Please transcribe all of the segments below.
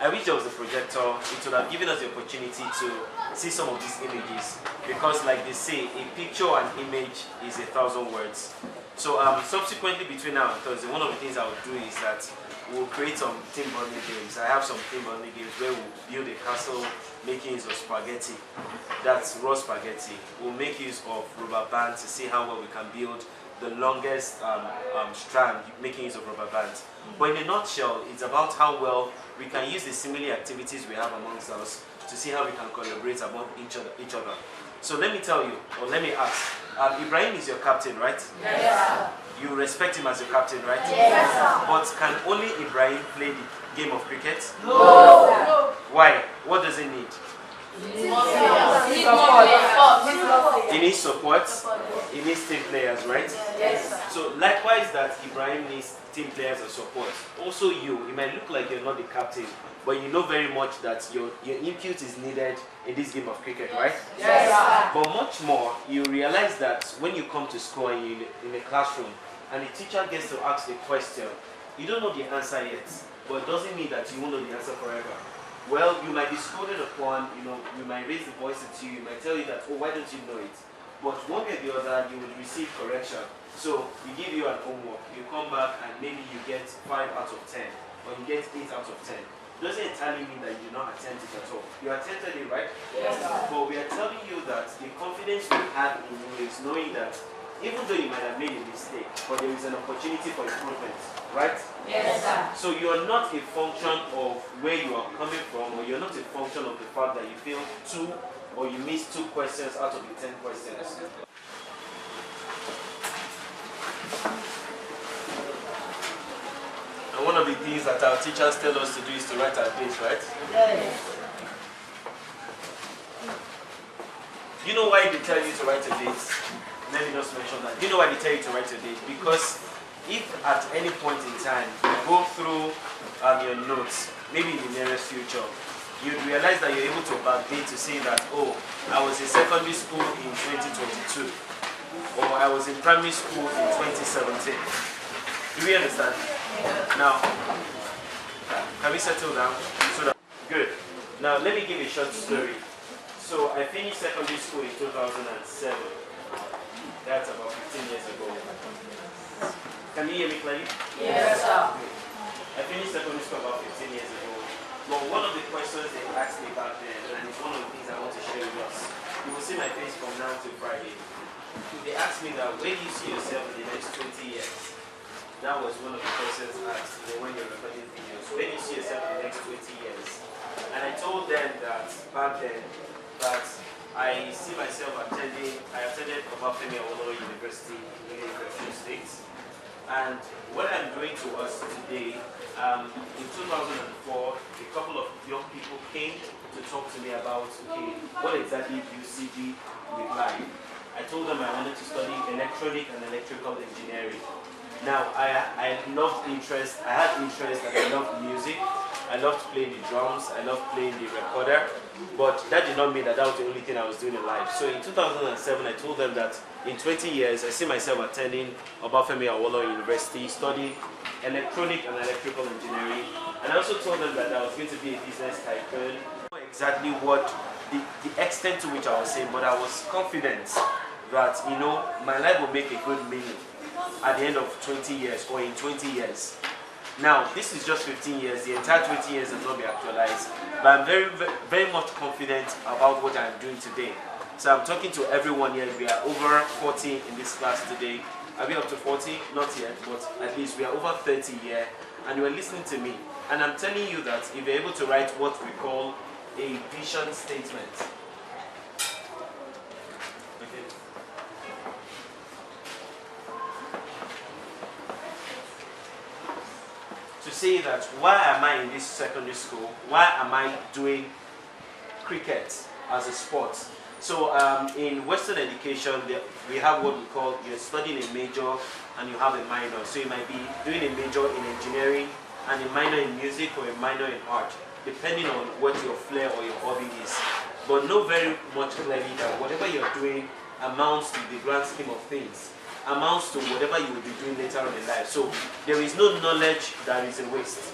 I wish there was a projector. It would have given us the opportunity to see some of these images, because like they say, a picture and image is 1,000 words. So subsequently between now and Thursday, one of the things I will do is that we'll create some team bonding games. I have some team bonding games where we'll build a castle making use of spaghetti. That's raw spaghetti. We'll make use of rubber bands to see how well we can build the longest strand making use of rubber bands. But in a nutshell, it's about how well we can use the similar activities we have amongst us to see how we can collaborate among each other. So let me tell you, or let me ask, Ibrahim is your captain, right? Yes. You respect him as your captain, right? Yes. But can only Ibrahim play the game of cricket? No. Why? What does he need? He needs support. He needs team players, right? Yes. So likewise that Ibrahim needs team players and support. Also you, it might look like you're not the captain, but you know very much that your input is needed in this game of cricket, right? Yes. But much more, you realize that when you come to school and you're in a classroom and the teacher gets to ask the question, you don't know the answer yet, but it doesn't mean that you won't know the answer forever. Well, you might be scolded upon, you might raise the voice at you might tell you that, oh, why don't you know it? But one way or the other, you will receive correction. So we give you an homework, you come back and maybe you get 5 out of 10, or you get 8 out of 10. Doesn't entirely mean that you do not attempt it at all. You attempted it, right? Yes. But we are telling you that the confidence we have in you is knowing that even though you might have made a mistake, but there is an opportunity for improvement, right? Yes, sir. So you are not a function of where you are coming from, or you're not a function of the fact that you failed 2 or you missed 2 questions out of the 10 questions. And one of the things that our teachers tell us to do is to write our dates, right? Yes. Do you know why they tell you to write a date? Let me just mention that. Do you know why they tell you to write a date? Because if at any point in time you go through your notes, maybe in the nearest future, you'd realize that you're able to backdate to say that, oh, I was in secondary school in 2022, or I was in primary school in 2017. Do we understand? Now, can we settle down? Good. Now, let me give a short story. So, I finished secondary school in 2007. That's about 15 years ago. Can you hear me clearly? Yes, sir. I finished secondary school about 15 years ago. But one of the questions they asked me back then, and it's one of the things I want to share with us, you will see my face from now to Friday. They asked me that, where do you see yourself in the next 20 years? That was one of the questions asked when you're recording videos. Where do you see yourself in the next 20 years? And I told them that back then, that I see myself I attended Obafemi Awolowo University in Ingram State. And what I'm doing to us today, in 2004, a couple of young people came to talk to me about, okay, what exactly do you see with life? I told them I wanted to study electronic and electrical engineering. Now, I had interest and I loved music. I loved playing the drums, I loved playing the recorder, but that did not mean that that was the only thing I was doing in life. So in 2007, I told them that in 20 years, I see myself attending Obafemi Awolowo University, studying electronic and electrical engineering. And I also told them that I was going to be a business tycoon. I don't know exactly what the extent to which I was saying, but I was confident that, my life will make a good meaning at the end of 20 years or in 20 years. Now, this is just 15 years. The entire 20 years has not been actualized. But I'm very, very much confident about what I'm doing today. So I'm talking to everyone here. We are over 40 in this class today. Are we up to 40? Not yet, but at least we are over 30 here. And you are listening to me. And I'm telling you that if you're able to write what we call a vision statement. Okay. To say that, why am I in this secondary school? Why am I doing cricket as a sport? So in Western education, we have what we call, you're studying a major and you have a minor. So you might be doing a major in engineering and a minor in music or a minor in art, depending on what your flair or your hobby is. But know very much clearly that whatever you're doing amounts to the grand scheme of things, amounts to whatever you will be doing later on in life. So there is no knowledge that is a waste.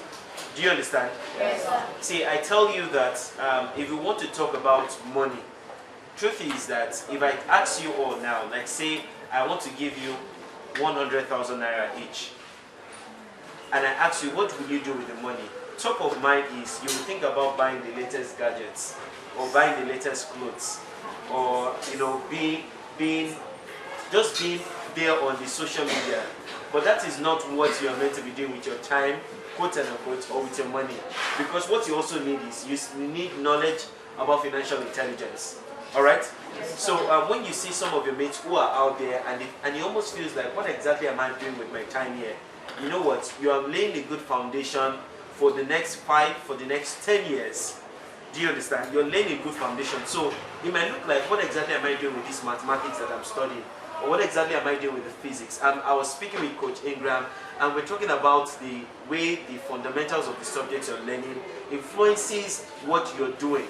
Do you understand? Yes, sir. See, I tell you that if you want to talk about money, truth is that if I ask you all now, like say I want to give you 100,000 naira each, and I ask you what will you do with the money, top of mind is you will think about buying the latest gadgets or buying the latest clothes, or being there on the social media. But that is not what you are meant to be doing with your time, quote and unquote, or with your money. Because what you also need is you need knowledge about financial intelligence. All right. So when you see some of your mates who are out there and it almost feels like, what exactly am I doing with my time here? You know what? You are laying a good foundation for the next 5, for the next 10 years. Do you understand? You're laying a good foundation. So it might look like, what exactly am I doing with this mathematics that I'm studying? Or what exactly am I doing with the physics? I was speaking with Coach Ingram, and we're talking about the way the fundamentals of the subjects you're learning influences what you're doing.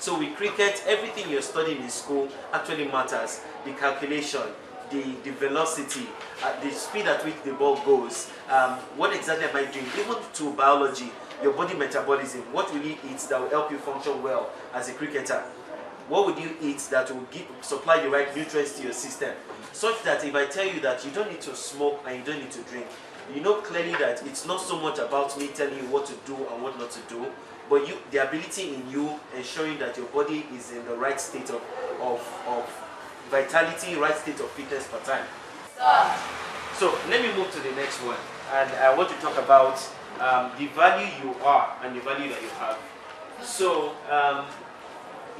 So with cricket, everything you're studying in school actually matters. The calculation, the velocity, the speed at which the ball goes, what exactly am I doing? Even to biology, your body metabolism, what will you eat that will help you function well as a cricketer? What would you eat that will supply the right nutrients to your system? Such that if I tell you that you don't need to smoke and you don't need to drink, you know clearly that it's not so much about me telling you what to do and what not to do, but the ability in you ensuring that your body is in the right state of vitality, right state of fitness per time. So let me move to the next one, and I want to talk about the value you are and the value that you have. So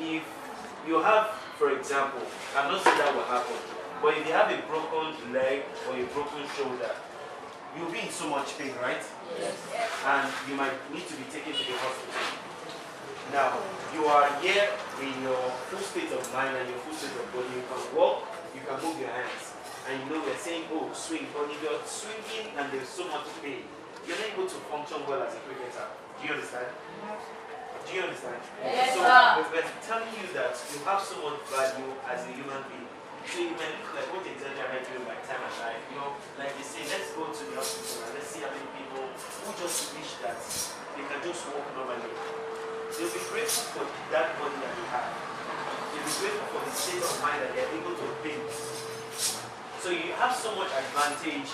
if you have, for example, I'm not saying that will happen, but if you have a broken leg or a broken shoulder, you'll be in so much pain, right? Yes. And you might need to be taken to the hospital. Now, you are here in your full state of mind and your full state of body. You can walk, you can move your hands. And you know we're saying, oh, swing. But if you're swinging and there's so much pain, you're not able to function well as a cricketer. Do you understand? Do you understand? Yes, so we're telling you that you have so much value as a human being. So you may look like, what exactly am I doing with my time and life? You know, like they say, let's go to the hospital and let's see how many people who just wish that they can just walk normally. They'll be grateful for that money that they have. They'll be grateful for the state of mind that they're able to obtain. So you have so much advantage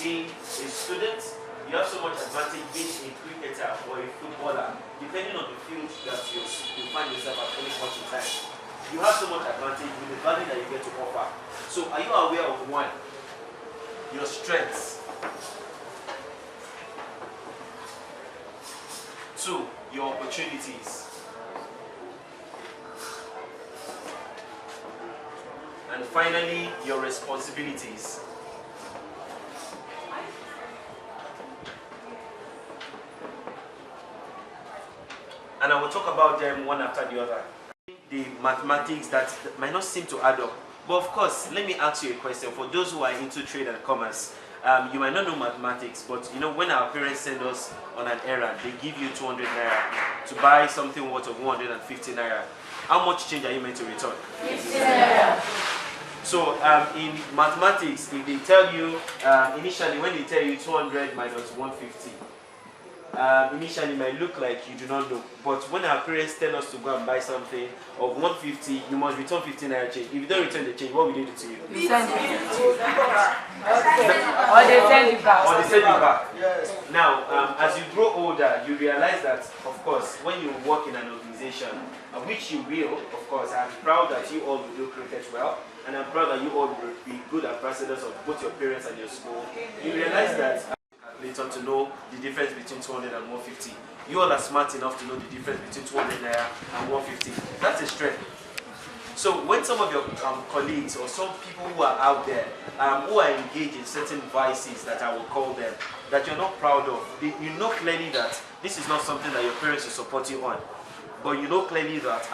being a student. You have so much advantage being a cricketer or a footballer, depending on the field that you find yourself at any point in time. You have so much advantage with the value that you get to offer. So are you aware of one? Your strengths. 2, your opportunities. And finally, your responsibilities. And I will talk about them one after the other. The mathematics that might not seem to add up. But of course, let me ask you a question. For those who are into trade and commerce, you might not know mathematics, but you know when our parents send us on an errand, they give you 200 naira to buy something worth of 150 naira. How much change are you meant to return? 50 naira. So in mathematics, if they tell you, initially when they tell you 200 minus 150, initially it might look like you do not know. But when our parents tell us to go and buy something of 150, you must return 15 naira change. If you don't return the change, what will they do to you? You send it. Or they send it back. Or they send it back. Yes. Now, as you grow older, you realize that, of course, when you work in an organization, which you will, of course, I'm proud that you all will do cricket well, and I'm proud that you all will be good ambassadors of both your parents and your school. You realize that later to know the difference between 200 and 150. You all are smart enough to know the difference between 200 naira and 150. That's a strength. So when some of your colleagues or some people who are out there who are engaged in certain vices that I will call them, that you're not proud of, you know clearly that this is not something that your parents will support you on. But you know clearly that,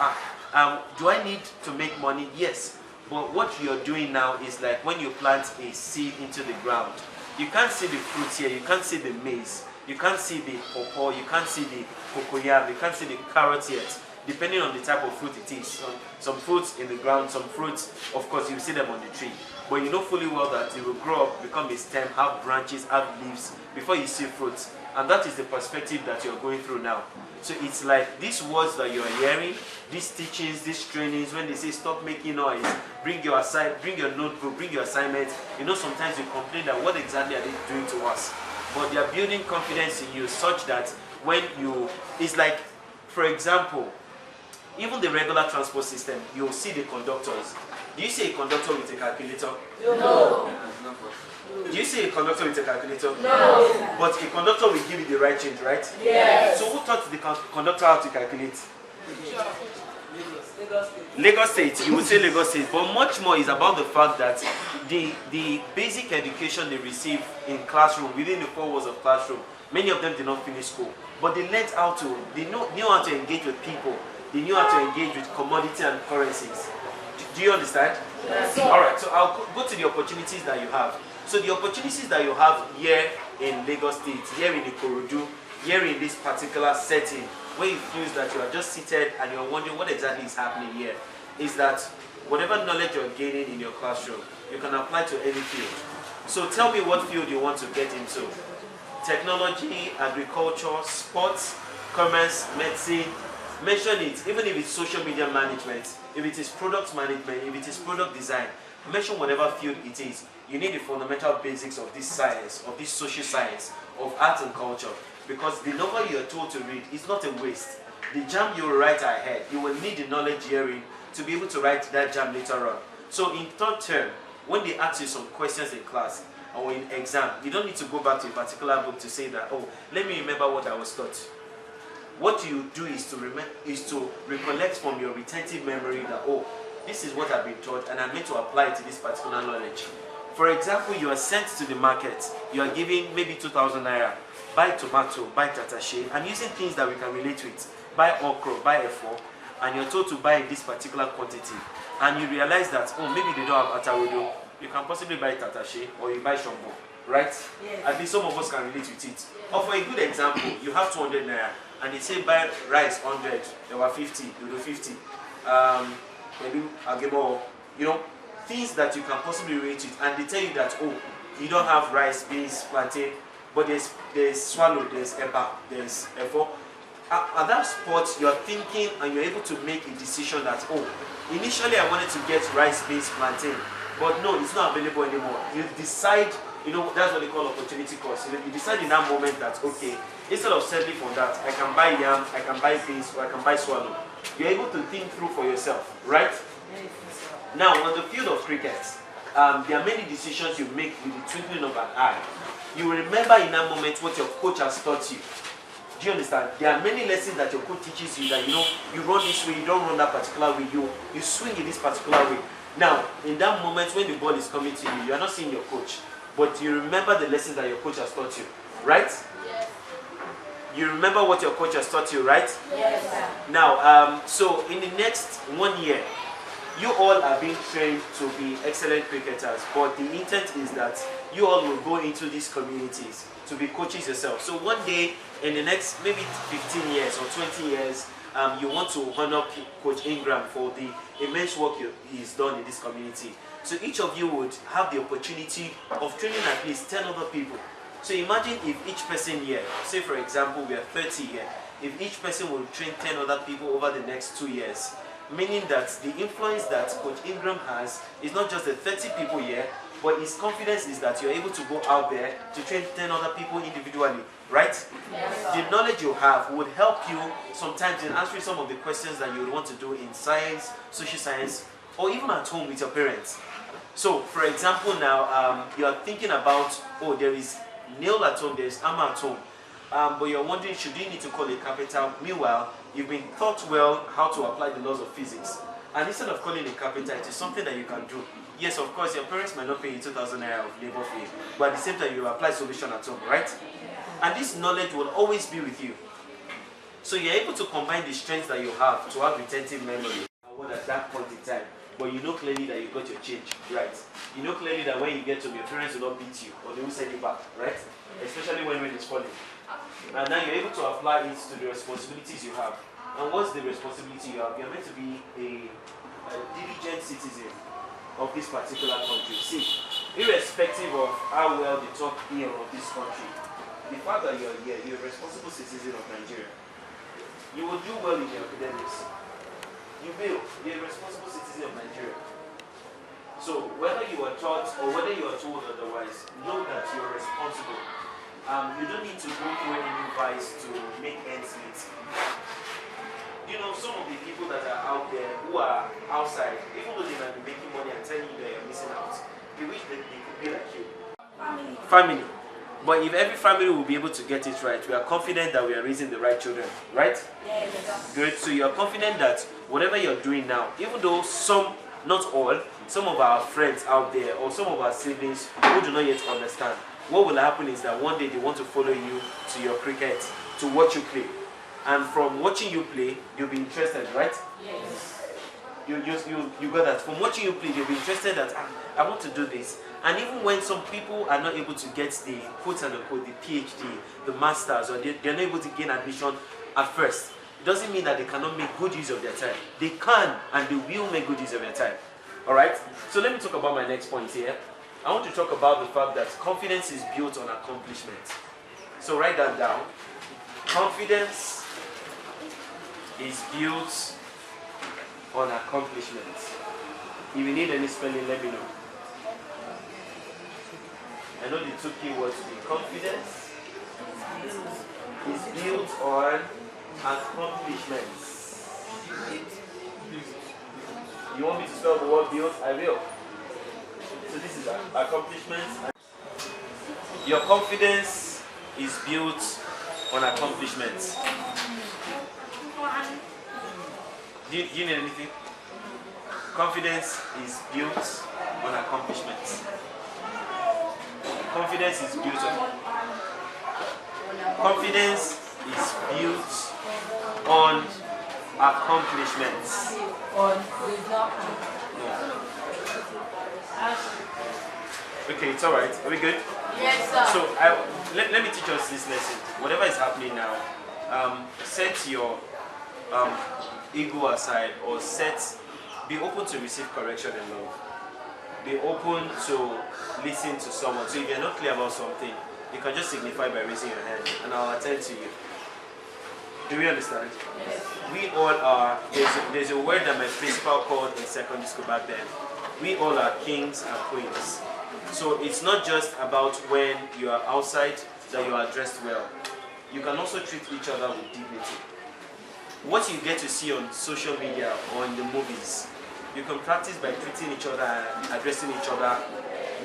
do I need to make money? Yes. But what you're doing now is like when you plant a seed into the ground. You can't see the fruits here, you can't see the maize, you can't see the pawpaw, you can't see the cocoyam, you can't see the carrot yet, depending on the type of fruit it is. Some fruits in the ground, some fruits, of course, you see them on the tree. But you know fully well that it will grow up, become a stem, have branches, have leaves, before you see fruits. And that is the perspective that you're going through now. So it's like these words that you're hearing, these teachings, these trainings, when they say stop making noise, bring your notebook, bring your assignments, you know, sometimes you complain that what exactly are they doing to us? But they are building confidence in you such that when you, it's like, for example, even the regular transport system, you'll see the conductors. Do you see a conductor with a calculator? No. Do you see a conductor with a calculator? No. But a conductor will give you the right change, right? Yes. So who taught the conductor how to calculate? Lagos State. You would say Lagos State. But much more is about the fact that the basic education they receive in classroom, within the 4 walls of classroom, many of them did not finish school. But they learned how to, they knew how to engage with people. They knew how to engage with commodity and currencies. Do you understand? Yes. Alright, so I'll go to the opportunities that you have. So the opportunities that you have here in Lagos State, here in Ikorodu, here in this particular setting, where it feels that you are just seated and you're wondering what exactly is happening here, is that whatever knowledge you're gaining in your classroom, you can apply to any field. So tell me what field you want to get into. Technology, agriculture, sports, commerce, medicine. Mention it, even if it's social media management, if it is product management, if it is product design, mention whatever field it is. You need the fundamental basics of this science, of this social science, of art and culture. Because the novel you're told to read is not a waste. The jam you will write ahead, you will need the knowledge herein to be able to write that jam later on. So in third term, when they ask you some questions in class or in exam, you don't need to go back to a particular book to say that, oh, let me remember what I was taught. What you do is to recollect from your retentive memory that, oh, this is what I've been taught and I'm meant to apply it to this particular knowledge. For example, you are sent to the market, you are giving maybe 2,000 naira, buy tomato, buy tatashe. I'm using things that we can relate with. Buy okra, buy F4, and you're told to buy in this particular quantity. And you realize that, oh, maybe they don't have atarodo, you can possibly buy tatashe or you buy shombo, right? Yes. At least some of us can relate with it. Yes. Or for a good example, you have 200 naira. And they say buy rice 100, there were 50, you do 50. Maybe I'll give more, you know, things that you can possibly relate with. And they tell you that, oh, you don't have rice, beans, plantain, but there's swallow, there's eba, there's efo. At that spot, you're thinking and you're able to make a decision that, oh, initially I wanted to get rice, beans, plantain, but no, it's not available anymore. You decide, you know, that's what they call opportunity cost. You decide in that moment that, okay, instead of settling for that, I can buy yam, I can buy beans, or I can buy swallow. You're able to think through for yourself, right? Now, on the field of cricket, there are many decisions you make with the twinkling of an eye. You will remember in that moment what your coach has taught you. Do you understand? There are many lessons that your coach teaches you that, you know, you run this way, you don't run that particular way, you swing in this particular way. Now, in that moment when the ball is coming to you, you are not seeing your coach, but you remember the lessons that your coach has taught you, right? Yes. You remember what your coach has taught you, right? Yes, sir. Now, so in the next 1 year, you all are being trained to be excellent cricketers, but the intent is that you all will go into these communities to be coaches yourself. So one day, in the next maybe 15 years or 20 years, you want to honor Coach Ingram for the immense work he's done in this community. So each of you would have the opportunity of training at least 10 other people. So imagine if each person here, say for example we are 30 here, if each person will train 10 other people over the next 2 years, meaning that the influence that Coach Ingram has is not just the 30 people here, but his confidence is that you're able to go out there to train 10 other people individually, right? Yes. The knowledge you have would help you sometimes in answering some of the questions that you would want to do in science, social science, or even at home with your parents. So, for example now, you're thinking about, oh, there is nail at home, there is hammer at home. But you're wondering, should you need to call a carpenter? Meanwhile, you've been taught well how to apply the laws of physics. And instead of calling a carpenter, it is something that you can do. Yes, of course, your parents might not pay you 2,000 naira of labor fee, but at the same time, you apply solution at home, right? And this knowledge will always be with you. So you're able to combine the strengths that you have to have retentive memory. At that point in time, but you know clearly that you got your change, right? You know clearly that when you get home, your parents will not beat you, or they will send you back, right? Especially when rain is falling. And now you're able to apply it to the responsibilities you have. And what's the responsibility you have? You're meant to be a diligent citizen of this particular country. See, irrespective of how well they talk here of this country, the fact that you're here, you're a responsible citizen of Nigeria. You will do well in your academics. You will. You're a responsible citizen of Nigeria. So whether you are taught or whether you are told otherwise, know that you're responsible. You don't need to go through any vice to make ends meet. You know, some of the people that are out there who are outside, even though they might be making money and telling you that you're missing out, they wish that they could be like you. Family. But if every family will be able to get it right, we are confident that we are raising the right children, right? Yes. Good. So you are confident that whatever you're doing now, even though some, not all, some of our friends out there or some of our siblings who do not yet understand, what will happen is that one day they want to follow you to your cricket, to watch you play. And from watching you play, you'll be interested, right? Yes. You got that. From watching you play, you'll be interested that I want to do this. And even when some people are not able to get the quote and unquote, the PhD, the masters, or they're not able to gain admission at first, it doesn't mean that they cannot make good use of their time. They can and they will make good use of their time. Alright? So let me talk about my next point here. I want to talk about the fact that confidence is built on accomplishment. So write that down. Confidence is built on accomplishment. If you need any spelling, let me know. I know the two key words to be confidence is built on accomplishments. You want me to spell the word built? I will. So this is accomplishments. Your confidence is built on accomplishments. Do you need anything? Confidence is built on accomplishments. Confidence is built on. Confidence is built on accomplishments. Okay, it's all right. Are we good? Yes, sir. So let me teach us this lesson. Whatever is happening now, set your ego aside, or be open to receive correction and love. Be open to listen to someone. So if you're not clear about something, you can just signify by raising your hand and I'll attend to you. Do we understand? Yes. We all are, there's a word that my principal called in secondary school back then. We all are kings and queens. So it's not just about when you are outside that you are dressed well. You can also treat each other with dignity. What you get to see on social media or in the movies, you can practice by treating each other and addressing each other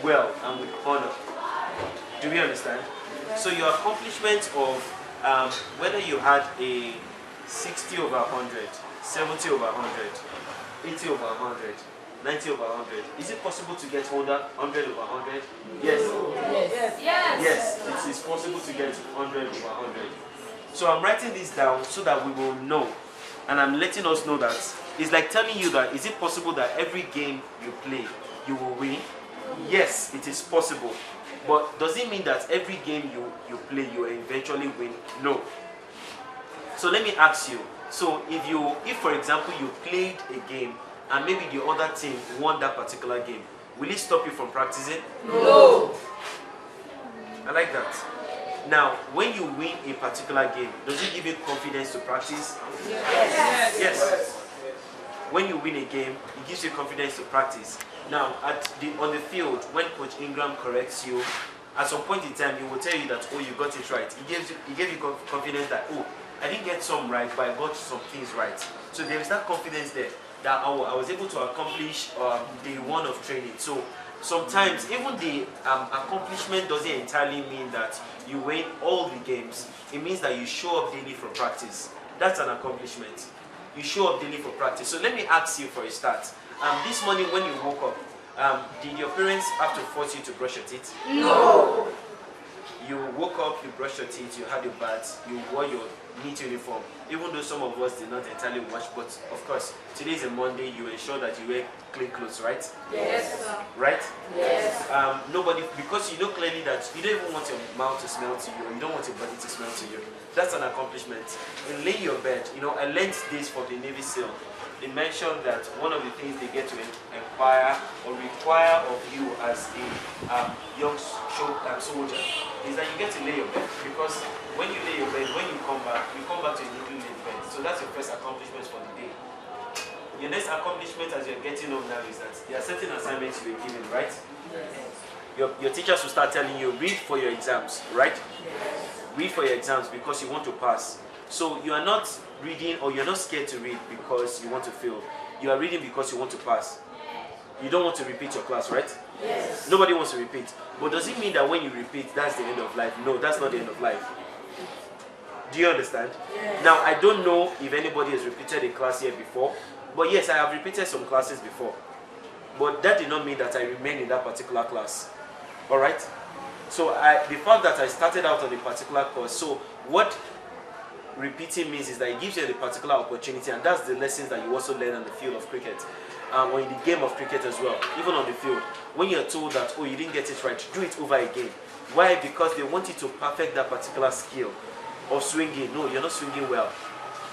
well and with honor. Do we understand? So your accomplishment of whether you had a 60 over 100, 70 over 100, 80 over 100, 90 over 100, is it possible to get 100 over 100? Yes. Yes. Yes. Yes, it is possible to get 100 over 100. So I'm writing this down so that we will know. And I'm letting us know that it's like telling you that is it possible that every game you play, you will win? Yes, it is possible. But does it mean that every game you play, you will eventually win? No. So let me ask you. So if for example you played a game and maybe the other team won that particular game, will it stop you from practicing? No. I like that. Now, when you win a particular game, does it give you confidence to practice? Yes. Yes. When you win a game, it gives you confidence to practice. Now, on the field, when Coach Ingram corrects you, at some point in time, he will tell you that, oh, you got it right. He gave you confidence that, oh, I didn't get some right, but I got some things right. So there is that confidence there that I was able to accomplish day one of training. So sometimes even the accomplishment doesn't entirely mean that you win all the games. It means that you show up daily for practice. That's an accomplishment. You show up daily for practice. So let me ask you for a start. This morning when you woke up, did your parents have to force you to brush your teeth? No. You woke up, you brushed your teeth, you had your bath, you wore your neat uniform. Even though some of us did not entirely wash, but of course, today is a Monday, you ensure that you wear clean clothes, right? Yes, sir. Right? Yes. Nobody, because you know clearly that you don't even want your mouth to smell to you, or you don't want your body to smell to you. That's an accomplishment. In laying your bed, I learned this from the Navy SEAL. They mentioned that one of the things they get to inquire or require of you as a young soldier is that you forget to lay your bed, because when you lay your bed, when you come back to a neatly laid bed. So that's your first accomplishment for the day. Your next accomplishment as you're getting home now is that there are certain assignments you were given, right? Yes. Your teachers will start telling you, read for your exams, right? Yes. Read for your exams because you want to pass. So you are not reading, or you're not scared to read because you want to fail. You are reading because you want to pass. You don't want to repeat your class, right? Yes. Nobody wants to repeat. But does it mean that when you repeat, that's the end of life? No, that's not the end of life. Do you understand? Yes. Now, I don't know if anybody has repeated a class here before. But yes, I have repeated some classes before. But that did not mean that I remained in that particular class. Alright? So the fact that I started out on a particular course, so what repeating means is that it gives you a particular opportunity, and that's the lessons that you also learn on the field of cricket. Or in the game of cricket as well, even on the field. When you're told that, oh, you didn't get it right, do it over again. Why? Because they want you to perfect that particular skill of swinging. No, you're not swinging well.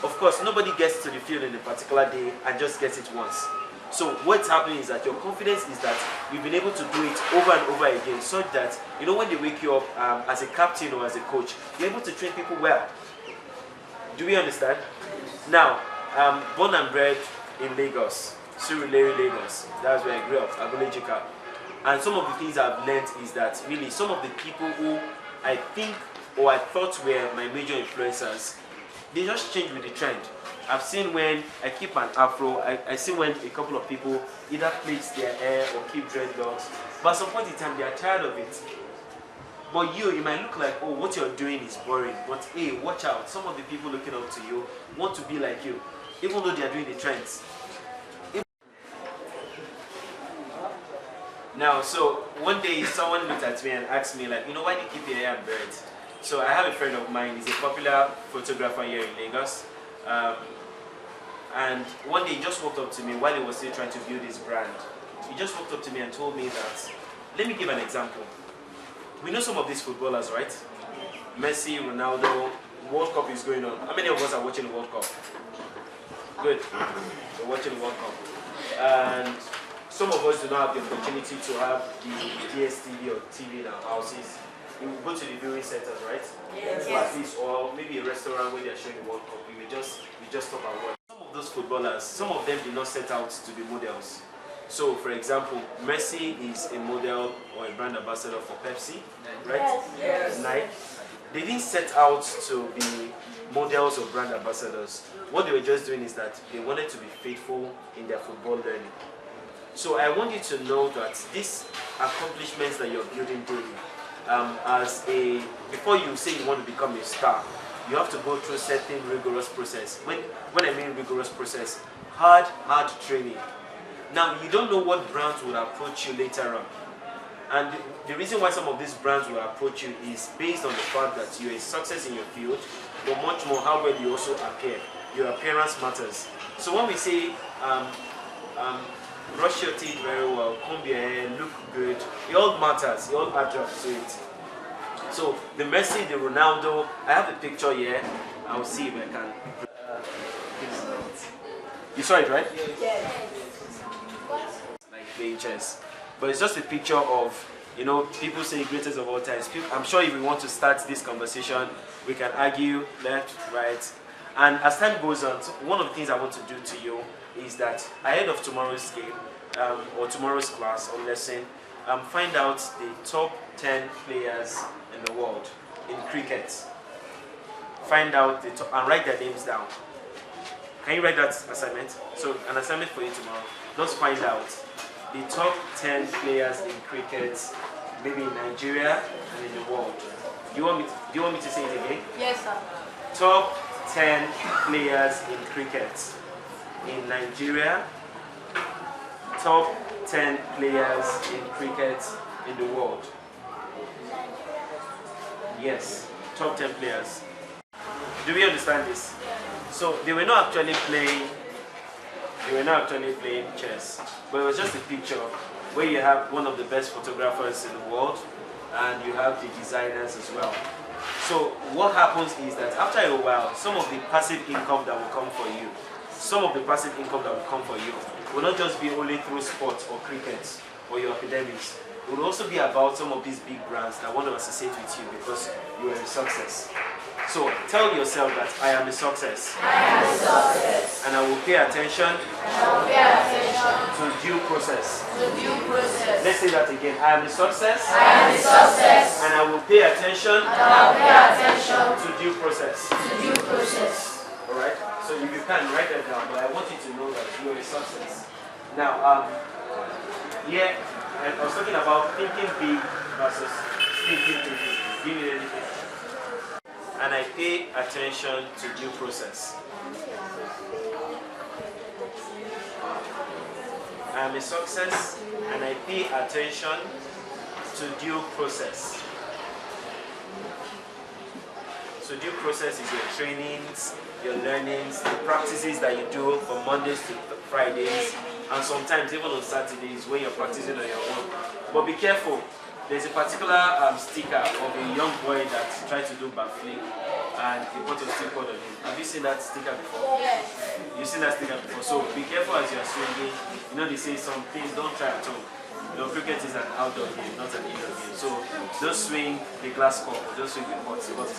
Of course, nobody gets to the field in a particular day and just gets it once. So what's happening is that your confidence is that you've been able to do it over and over again, such that, you know, when they wake you up as a captain or as a coach, you're able to train people well. Do we understand? Now, born and bred in Lagos, Surulere, Lagos. That's where I grew up, Agolejika. And some of the things I've learned is that really some of the people who I think or I thought were my major influencers, they just change with the trend. I've seen when I keep an afro, I see when a couple of people either plait their hair or keep dreadlocks, but at some point in time they are tired of it. But you might look like, oh, what you're doing is boring. But hey, watch out, some of the people looking up to you want to be like you, even though they are doing the trends. Now, so one day someone looked at me and asked me, like, you know, why do you keep your hair unburied? So I have a friend of mine, he's a popular photographer here in Lagos. And one day he just walked up to me while he was still trying to build his brand. He just walked up to me and told me that, let me give an example. We know some of these footballers, right? Messi, Ronaldo, World Cup is going on. How many of us are watching the World Cup? Good. We're watching the World Cup. And some of us do not have the opportunity to have the DSTV or TV in our houses. We will go to the viewing centers, right? Yes. At least, or maybe a restaurant where they are showing the World Cup. We just stop and watch. Some of those footballers, some of them did not set out to be models. So, for example, Messi is a model or a brand ambassador for Pepsi, right? Yes. Nike. They didn't set out to be models or brand ambassadors. What they were just doing is that they wanted to be faithful in their football learning. So I want you to know that these accomplishments that you're building daily, before you say you want to become a star, you have to go through certain rigorous process. When I mean rigorous process, hard training. Now, you don't know what brands will approach you later on. And the reason why some of these brands will approach you is based on the fact that you're a success in your field, but much more how well you also appear. Your appearance matters. So when we say, brush your teeth very well, comb your hair, look good, it all matters, it all adds up to it. So the Messi, the Ronaldo, I have a picture here, I'll see if I can. You saw it, right? Yes. Like playing chess. But it's just a picture of, you know, people say greatest of all times. I'm sure if we want to start this conversation, we can argue left, right. And as time goes on, one of the things I want to do to you is that ahead of tomorrow's game, or tomorrow's class or lesson, find out the top 10 players in the world in cricket. Find out the top, and write their names down. Can you write that assignment? So an assignment for you tomorrow. Just find out the top 10 players in cricket, maybe in Nigeria and in the world. Do you want me to say it again? Yes, sir. Top 10 players in cricket in Nigeria. Top 10 players in cricket in the world. Yes, top 10 players. Do we understand this? So they were not actually playing chess, but it was just a picture where you have one of the best photographers in the world and you have the designers as well. So what happens is that after a while, some of the passive income that will come for you, will not just be only through sports or cricket or your academics. It will also be about some of these big brands that want to associate with you because you are a success. So tell yourself that I am a success. I am a success. And I will pay attention to due process. Let's say that again. I am a success. I am a success. And I will pay attention to due process. Alright? So if you can write that down, but I want you to know that you are a success. Now, I was talking about thinking big versus thinking big. Give me anything. And I pay attention to due process. I am a success and I pay attention to due process. So due process is your trainings, your learnings, the practices that you do from Mondays to Fridays, and sometimes even on Saturdays when you're practicing on your own. But be careful. There's a particular sticker of a young boy that tried to do backflip and he put a sticker on him. Have you seen that sticker before? Yes. You've seen that sticker before. So be careful as you're swinging. You know they say some things don't try at all. You know, cricket is an outdoor game, not an indoor game. So don't swing the glass cup, don't swing the pot. But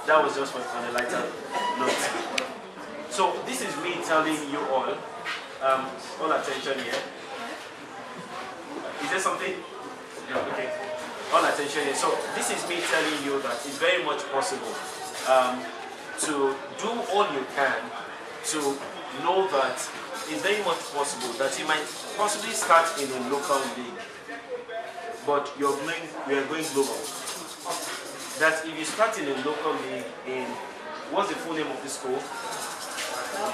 that was just on a lighter note. So this is me telling you all attention here. Is there something? Yeah, okay. All attention here. So this is me telling you that it's very much possible to do all you can to know that it's very much possible that you might possibly start in a local league, but you are going global. That if you start in a local league in, what's the full name of the school?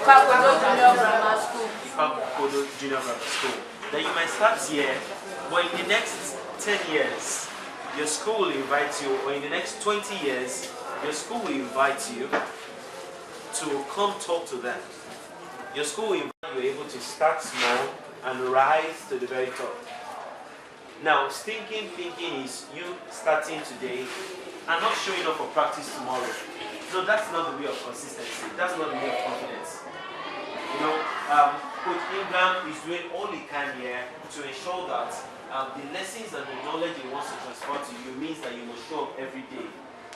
Ipakodo Junior Grammar School. Ipakodo Junior Grammar School. Then you might start here, but in the next 10 years, your school will invite you, or in the next 20 years, your school will invite you to come talk to them. Your school will invite you able to start small and rise to the very top. Now, thinking is you starting today and not showing up for practice tomorrow. No, that's not the way of consistency. That's not the way of confidence. You know, Coach Ingram is doing all he can here to ensure that the lessons and the knowledge he wants to transfer to you means that you must show up every day,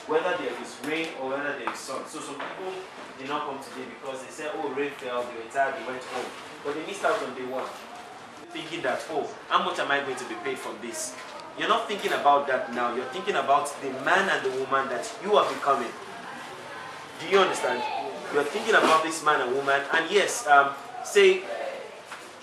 whether there is rain or whether there is sun. So some people did not come today because they said, oh, rain fell, they were tired, they went home. But they missed out on day one. Thinking that, oh, how much am I going to be paid from this? You're not thinking about that now. You're thinking about the man and the woman that you are becoming. Do you understand? You're thinking about this man and woman. And yes, say,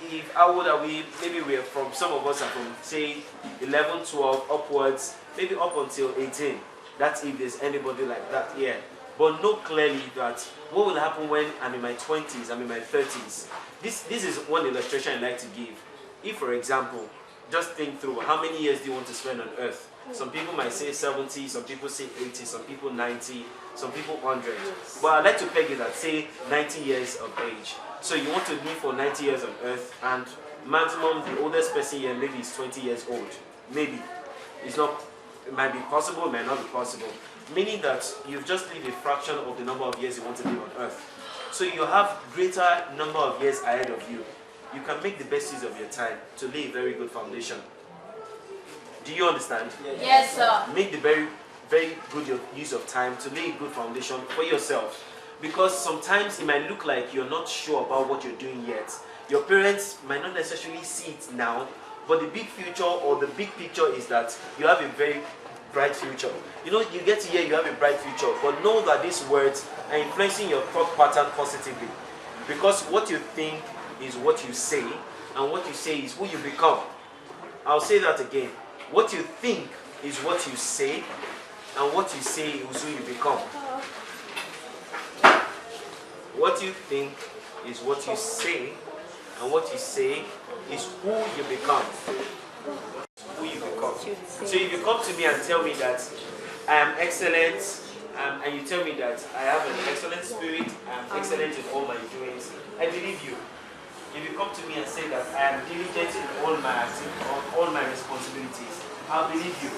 if how old are we? Maybe we're from, some of us are from, say, 11, 12, upwards, maybe up until 18. That's if there's anybody like that here. But know clearly that what will happen when I'm in my 20s, I'm in my 30s. This is one illustration I like to give. If, for example, just think through how many years do you want to spend on earth? Some people might say 70, some people say 80, some people 90, some people 100. But I'd like to peg it at, say, 90 years of age. So you want to live for 90 years on earth, and maximum, the oldest person here maybe is 20 years old. Maybe. It's not, it might be possible, it might not be possible. Meaning that you've just lived a fraction of the number of years you want to live on earth. So you have greater number of years ahead of you. You can make the best use of your time to lay a very good foundation. Do you understand? Yes, sir. Make the very good use of time to lay a good foundation for yourself. Because sometimes it might look like you're not sure about what you're doing yet. Your parents might not necessarily see it now, but the big future or the big picture is that you have a very bright future. You know, you get to hear you have a bright future, but know that these words are influencing your thought pattern positively. Because what you think is what you say, and what you say is who you become. I'll say that again. What you think is what you say, and what you say is who you become. What you think is what you say, and what you say is who you become. Who you become. So if you come to me and tell me that I am excellent, and you tell me that I have an excellent spirit, I am excellent in all my doings, I believe you. If you come to me and say that I am diligent in all my responsibilities, I'll believe you.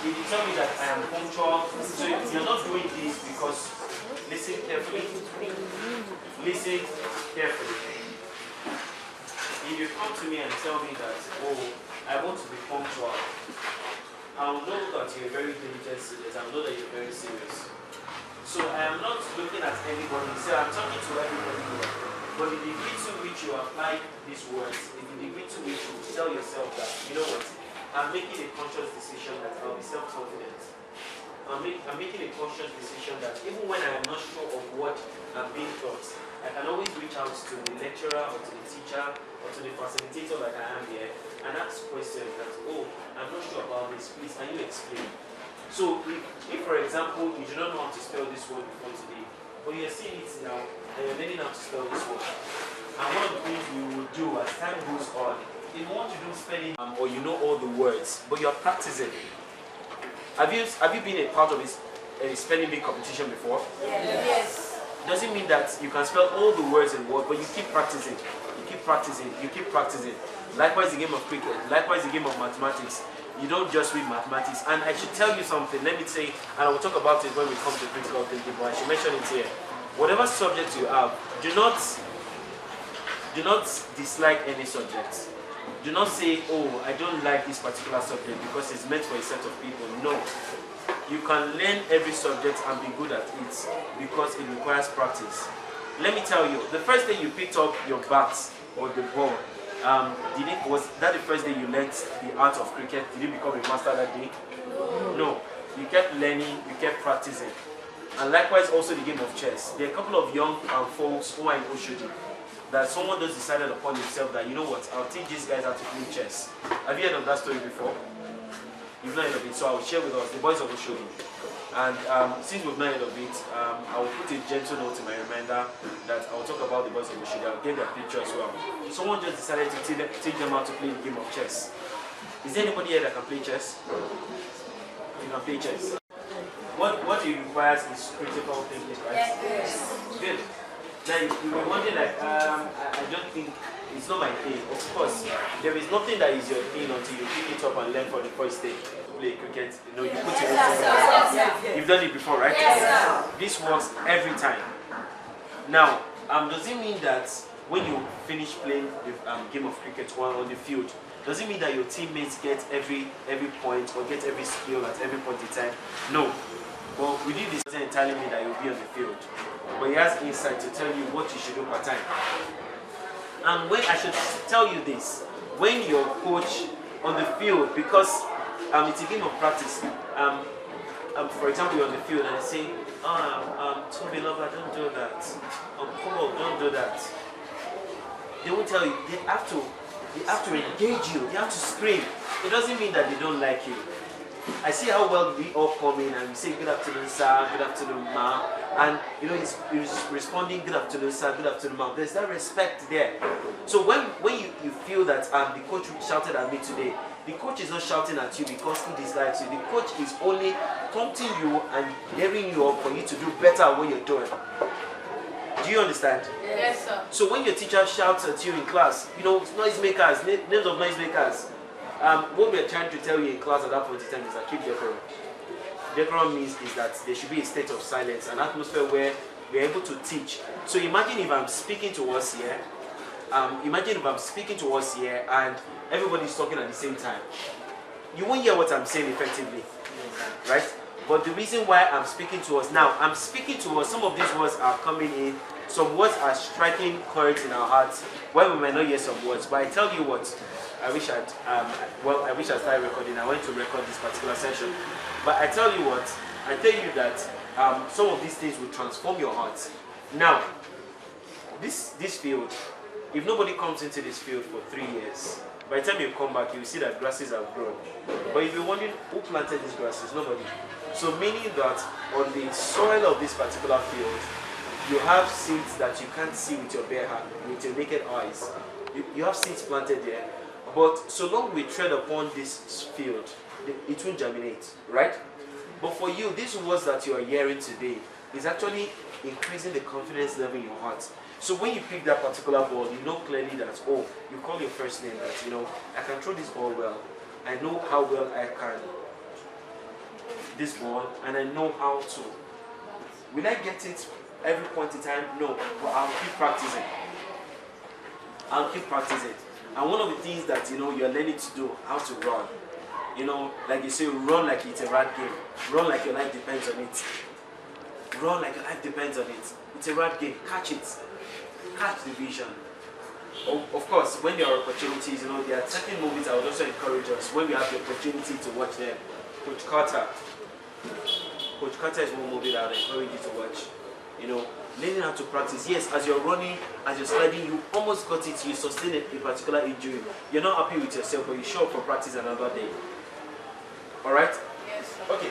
If you tell me that I am punctual, so you're not doing this because, listen carefully. Listen carefully. If you come to me and tell me that, oh, I want to be punctual. I'll know that you're a very diligent student. I'll know that you're very serious. So I am not looking at anybody. So I'm talking to everybody here. But the degree to which you apply these words, the degree to which you tell yourself that, you know what, I'm making a conscious decision that I'll be self-confident. I'm making a conscious decision that even when I am not sure of what I'm being taught, I can always reach out to the lecturer or to the teacher or to the facilitator like I am here and ask questions that, oh, I'm not sure about this, please can you explain? So if for example you do not know how to spell this word before today, but you're seeing it now and you're learning how to spell this word, and one of the things we will do as time goes on, if you want to do spelling or you know all the words, but you're practicing. Have you been a part of a spelling bee competition before? Yes. Doesn't mean that you can spell all the words in word, but you keep practicing. You keep practicing. You keep practicing. Likewise, the game of cricket. Likewise, the game of mathematics. You don't just read mathematics. And I should tell you something. Let me say, and I will talk about it when we come to critical thinking, but I should mention it here. Whatever subject you have, do not dislike any subject. Do not say, oh, I don't like this particular subject because it's meant for a set of people. No. You can learn every subject and be good at it because it requires practice. Let me tell you, the first day you picked up your bat or the ball, was that the first day you learned the art of cricket? Did you become a master that day? No. You kept learning, you kept practicing. And likewise also the game of chess. There are a couple of young folks who are in Oshodi that someone just decided upon himself that, you know what, I'll teach these guys how to play chess. Have you heard of that story before? You've not heard of it, so I will share with us, the boys of Oshodi. And since we've not heard of it, I will put a gentle note in my reminder that I will talk about the boys of Oshodi. I'll get their picture as well. Someone just decided to teach them how to play the game of chess. Is there anybody here that can play chess? You can play chess. What it requires is critical thinking, right? Yes. Good. Now you were wondering like, I don't think, it's not my thing. Of course, there is nothing that is your thing until you pick it up and learn for the first day. Play cricket, you know, you put it in. You've done it before, right? Yes, sir. This works every time. Now, does it mean that when you finish playing the game of cricket on the field, does it mean that your teammates get every point or get every skill at every point in time? No. But within this doesn't entirely mean that you'll be on the field. But he has insight to tell you what you should do per time. And when I should tell you this, when your coach on the field, because it's a game of practice. For example, you're on the field and they say, Toby Lover, don't do that. Paul, don't do that. They will tell you, they have to engage you, they have to scream. It doesn't mean that they don't like you. I see how well we all come in and we say good afternoon sir, good afternoon ma'am, and you know he's responding good afternoon sir, good afternoon ma'am. There's that respect there. So when you feel that the coach shouted at me today, the coach is not shouting at you because he dislikes you. The coach is only prompting you and gearing you up for you to do better at what you're doing. Do you understand? Yes, sir. So when your teacher shouts at you in class, you know, noisemakers, names of noisemakers, what we're trying to tell you in class at that point in time is that keep decorum. Decorum means is that there should be a state of silence, an atmosphere where we're able to teach. So imagine if I'm speaking to us here, and everybody's talking at the same time. You won't hear what I'm saying effectively, right? But the reason why I'm speaking to us now, I'm speaking to us, some of these words are coming in, some words are striking chords in our hearts, where we might not hear some words. But I tell you what, I wish I started recording. I went to record this particular session. But I tell you what, I tell you that some of these things will transform your heart. Now, this field, if nobody comes into this field for 3 years, by the time you come back, you will see that grasses have grown. But if you're wondering who planted these grasses, nobody. So meaning that on the soil of this particular field, you have seeds that you can't see with your bare hand, with your naked eyes. You have seeds planted there. But so long we tread upon this field, it won't germinate, right? But for you, these words that you are hearing today is actually increasing the confidence level in your heart. So when you pick that particular ball, you know clearly that, oh, you call your first name, that, you know, I can throw this ball well. I know how well I can this ball, and I know how to. Will I get it every point in time? No, but I'll keep practicing. I'll keep practicing. And one of the things that you're learning to do, how to run. Like you say, run like it's a rat game. Run like your life depends on it. Run like your life depends on it. It's a rat game. Catch it. Catch the vision. Of course, when there are opportunities, there are certain movies I would also encourage us when we have the opportunity to watch them. Coach Carter. Coach Carter is one movie that I would encourage you to watch. Learning how to practice. Yes, as you're running, as you're sliding, you almost got it, you sustain a particular injury. You're not happy with yourself, but you show up for practice another day. Alright? Yes. Okay,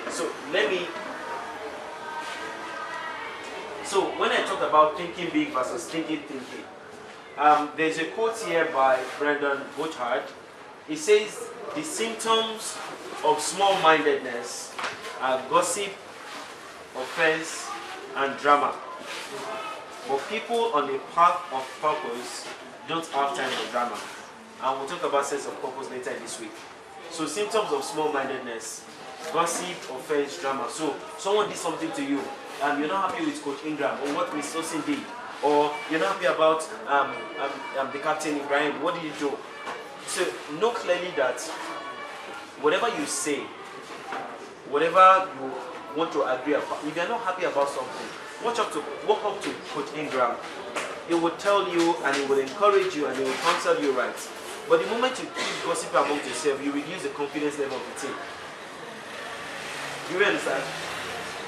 so when I talk about thinking big versus thinking, there's a quote here by Brendan Bouchard. He says, the symptoms of small-mindedness are gossip, offense, and drama. But people on the path of purpose don't have time for drama. And we'll talk about sense of purpose later in this week. So symptoms of small-mindedness, gossip, offense, drama. So someone did something to you, and you're not happy with Coach Ingram or what Miss Osin did, or you're not happy about the captain Ibrahim. What did you do? So know clearly that whatever you say, whatever you want to agree about, if you're not happy about something, walk up to Coach Ingram. He will tell you and he will encourage you and he will counsel you right. But the moment you keep gossiping among yourself, you reduce the confidence level of the team. You understand?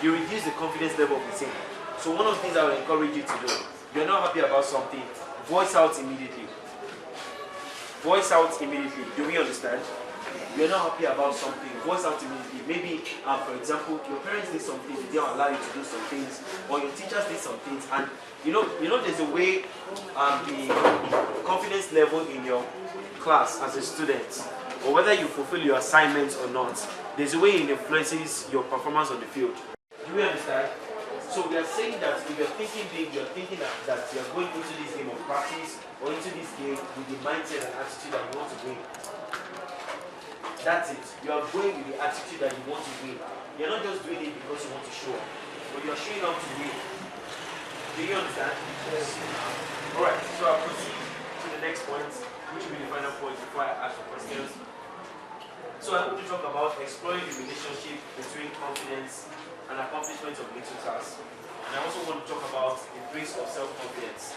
You reduce the confidence level of the team. So one of the things I will encourage you to do, you're not happy about something, voice out immediately. Voice out immediately. Do we understand? You're not happy about something, voice out immediately. Maybe, for example, your parents did something, they don't allow you to do some things, or your teachers did some things, and there's a way the confidence level in your class as a student, or whether you fulfill your assignments or not, there's a way it influences your performance on the field. Do we understand? So we are saying that if you're thinking big, you're thinking that you're going into this game of practice or into this game with the mindset and attitude that you want to win. That's it. You are going with the attitude that you want to win. You're not just doing it because you want to show up, but you're showing up to win. Do you understand? Yes. Alright, so I'll proceed to the next point, which will be the final point before I ask for questions. So I want to talk about exploring the relationship between confidence and accomplishment of little tasks. And I also want to talk about the grace of self-confidence.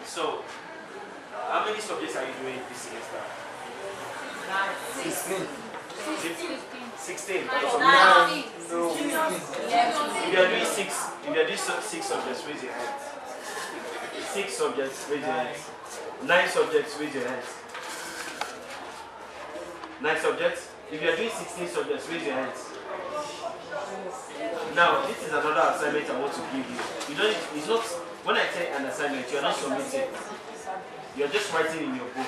So, how many subjects are you doing this semester? 16. 16. No. If you are doing six subjects, raise your hand. 6 subjects, raise your hands. 9 subjects, raise your hands. 9 subjects. If you are doing 16 subjects, raise your hands. Now, this is another assignment I want to give you. It's not, when I say an assignment, you're not submitting. You're just writing in your book.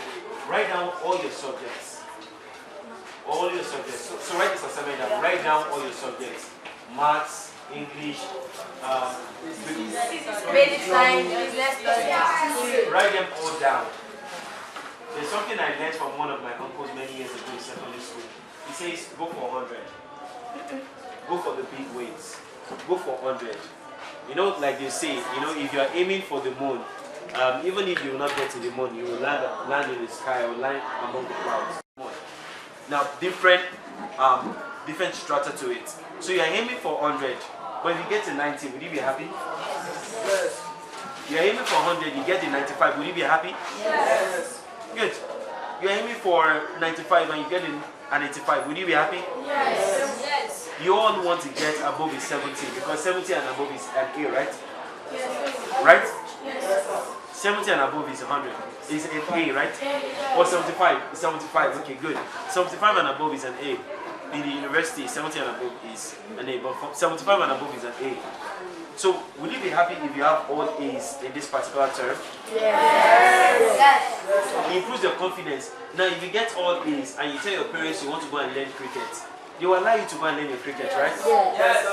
Write down all your subjects. All your subjects. So write this assignment down. Write down all your subjects. Maths, English, Basic science, business studies. write them all down. There's something I learned from one of my uncles many years ago in secondary school. He says, go for 100. Go for the big weights. Go for 100. Like they say, if you are aiming for the moon, even if you will not get to the moon, you will land in the sky or land among the clouds. Now, different strata to it. So you are aiming for 100, but if you get to 90, would you be happy? Yes. You are aiming for 100, you get to 95, would you be happy? Yes. Good. You are aiming for 95 and you get an 85, would you be happy? Yes. Yes. You all want to get above is 70 because 70 and above is an A, right? Yes. Right? Yes. 70 and above is 100. Is an A, right? Or 75? 75. Okay, good. 75 and above is an A. In the university, 70 and above is an A, but 75 and above is an A. So, will you be happy if you have all A's in this particular term? Yes. Yes. It improves your confidence. Now, if you get all A's and you tell your parents you want to go and learn cricket, they will allow you to go and learn your cricket, right? Yes.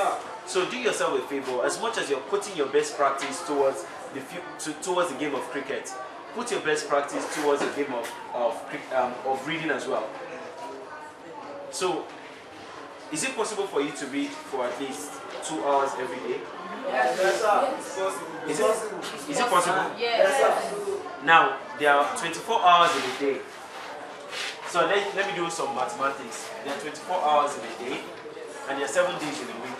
So do yourself a favor. As much as you're putting your best practice towards the game of cricket, put your best practice towards the game of reading as well. So, is it possible for you to read for at least 2 hours every day? Yes, sir. Is it possible? Yes, sir. Now, there are 24 hours in a day. So let me do some mathematics. There are 24 hours in a day, and there are 7 days in a week.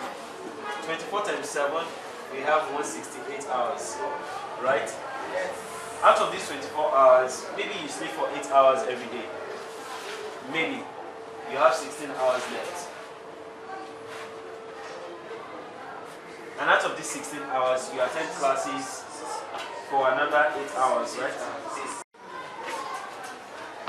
24 times 7, we have 168 hours, right? Out of these 24 hours, maybe you sleep for 8 hours every day. Maybe. You have 16 hours left. And out of these 16 hours, you attend classes for another 8 hours, right?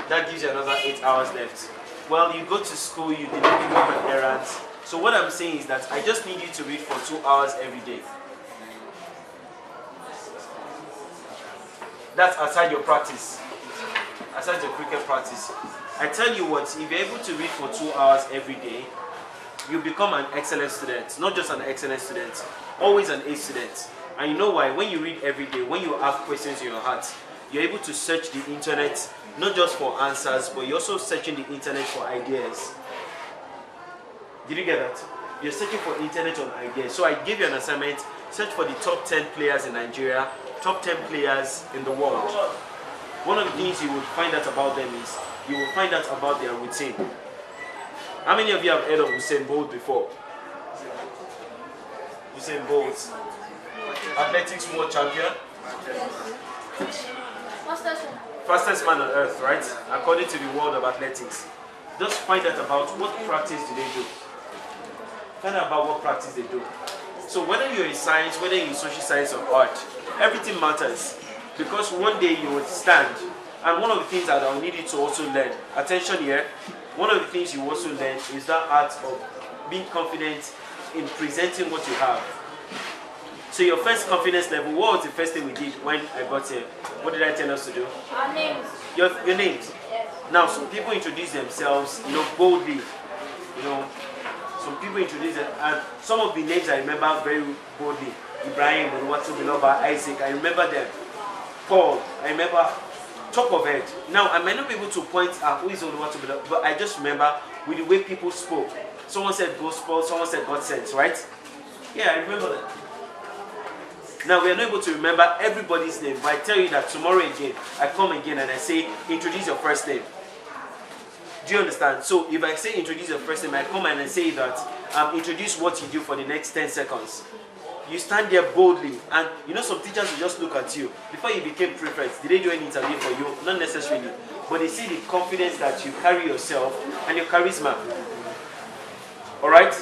That gives you another 8 hours left. Well, you go to school, you go on errands. So what I'm saying is that I just need you to read for 2 hours every day. That's aside your practice, aside your cricket practice. I tell you what, if you're able to read for 2 hours every day, you become an excellent student. Not just an excellent student, always an A student. And you know why? When you read every day, when you have questions in your heart, you're able to search the internet, not just for answers, but you're also searching the internet for ideas. Did you get that? You're searching for internet on ideas. So I gave you an assignment, search for the top 10 players in Nigeria, top 10 players in the world. One of the things you will find out about them is, you will find out about their routine. How many of you have heard of Usain Bolt before? Usain Bolt, athletics world champion, fastest man on earth, right? According to the world of athletics. Just find out about what practice do they do. Find out about what practice they do. So whether you're in science, whether you're in social science or art, everything matters. Because one day you will stand. And one of the things that I will need you to also learn, attention here, one of the things you also learn is that art of being confident in presenting what you have. So your first confidence level, what was the first thing we did when I got here? What did I tell us to do? Our names. Your names. Yes. Now some people introduce themselves, boldly. Some people introduce them, and some of the names I remember very boldly. Ibrahim, Oluwatobiloba, Isaac, I remember them. Paul, I remember. Top of head. Now, I might not be able to point out who is Oluwatobiloba, but I just remember with the way people spoke. Someone said gospel, someone said God sent, right? Yeah, I remember that. Now, we are not able to remember everybody's name, but I tell you that tomorrow again, I come again and I say, introduce your first name. Do you understand? So, if I say introduce your first name, I come and I say that, introduce what you do for the next 10 seconds. You stand there boldly, and some teachers will just look at you. Before you became prefect, did they do any interview for you? Not necessarily, but they see the confidence that you carry yourself and your charisma. Alright?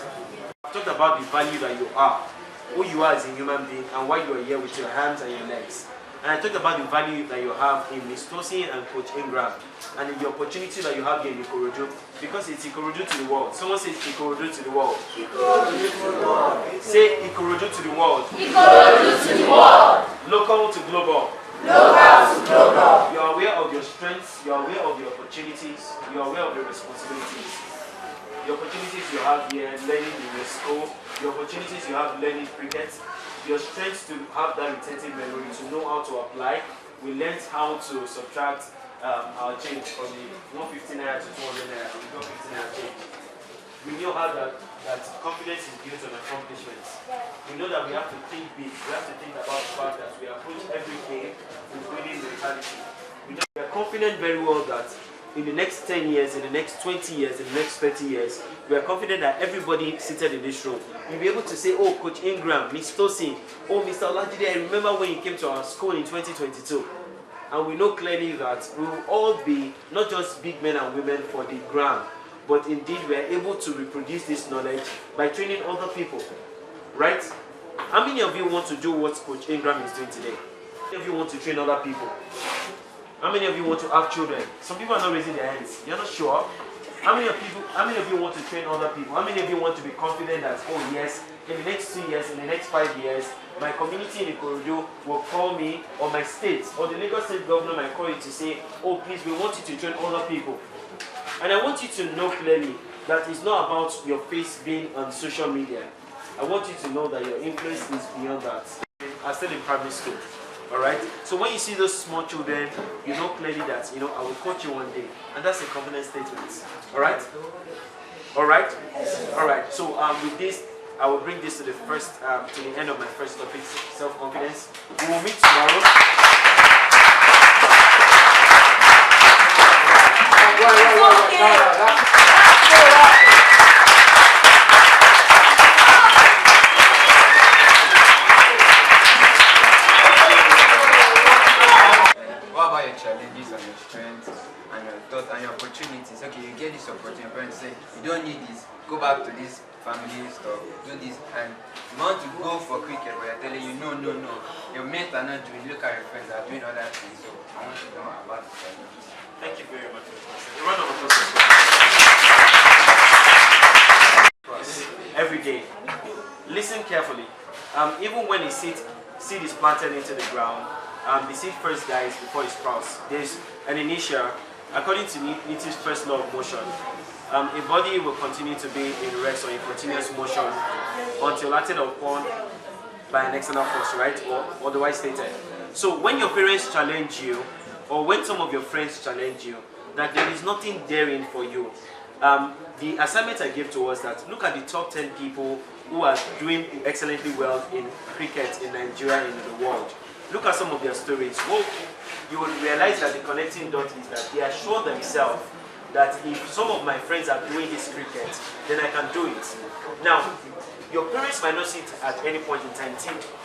I've talked about the value that you are, who you are as a human being, and why you are here with your hands and your legs. And I talked about the value that you have in Ms. Tosin and Coach Ingram, and in the opportunity that you have here in Ikorodu, because it's Ikorodu to the world. Someone says Ikorodu to the world. Ikorodu to the world. Say Ikorodu to the world. Ikorodu to the world. Local to global. Local to global. You are aware of your strengths, you are aware of the opportunities, you are aware of the responsibilities. The opportunities you have here, learning in your school, the opportunities you have learning cricket, your strength to have that retentive memory, to know how to apply. We learned how to subtract our change from the 150 naira to 200 naira, and we got 50 naira change. We know how that confidence is built on accomplishments. We know that we have to think big. We have to think about the fact that we approach every game with winning mentality. We are confident very well that in the next 10 years, in the next 20 years, in the next 30 years, we are confident that everybody seated in this room will be able to say, oh, Coach Ingram, Ms. Tosin, oh, Mr. Olajide, I remember when you came to our school in 2022. And we know clearly that we will all be not just big men and women for the gram, but indeed we are able to reproduce this knowledge by training other people. Right? How many of you want to do what Coach Ingram is doing today? How many of you want to train other people? How many of you want to have children? Some people are not raising their hands. You're not sure. How many of you want to train other people? How many of you want to be confident that, oh yes, in the next 2 years, in the next 5 years, my community in Ikorodu will call me, or my state, or the Lagos State governor might call you to say, oh please, we want you to train other people. And I want you to know clearly that it's not about your face being on social media. I want you to know that your influence is beyond that. I'm still in primary school. Alright? So when you see those small children, you know clearly that, I will coach you one day. And that's a confident statement. Alright? Alright? Alright. So with this, I will bring this to the end of my first topic, self-confidence. We will meet tomorrow. What about your challenges and your strengths and your thoughts and your opportunities? Okay, you get this opportunity, your parents say, you don't need this, go back to this family stuff, do this, and you want to go for cricket, but they're telling you, no. Your mates are not doing, look at your friends are doing other things, so I want to know about the challenges. Thank you very much for the question. A round of applause. Every day. Listen carefully. Even when the seed is planted into the ground, the seed first dies before it sprouts. There's an inertia. According to Newton's first law of motion, a body will continue to be in rest or in continuous motion until acted upon by an external force, right? Or otherwise stated. So when your parents challenge you, or when some of your friends challenge you, that there is nothing daring for you, the assignment I gave to us that look at the top 10 people who are doing excellently well in cricket in Nigeria and in the world. Look at some of their stories. Well, you will realize that the connecting dot is that they assure themselves that if some of my friends are doing this cricket, then I can do it. Now, your parents might not see it at any point in time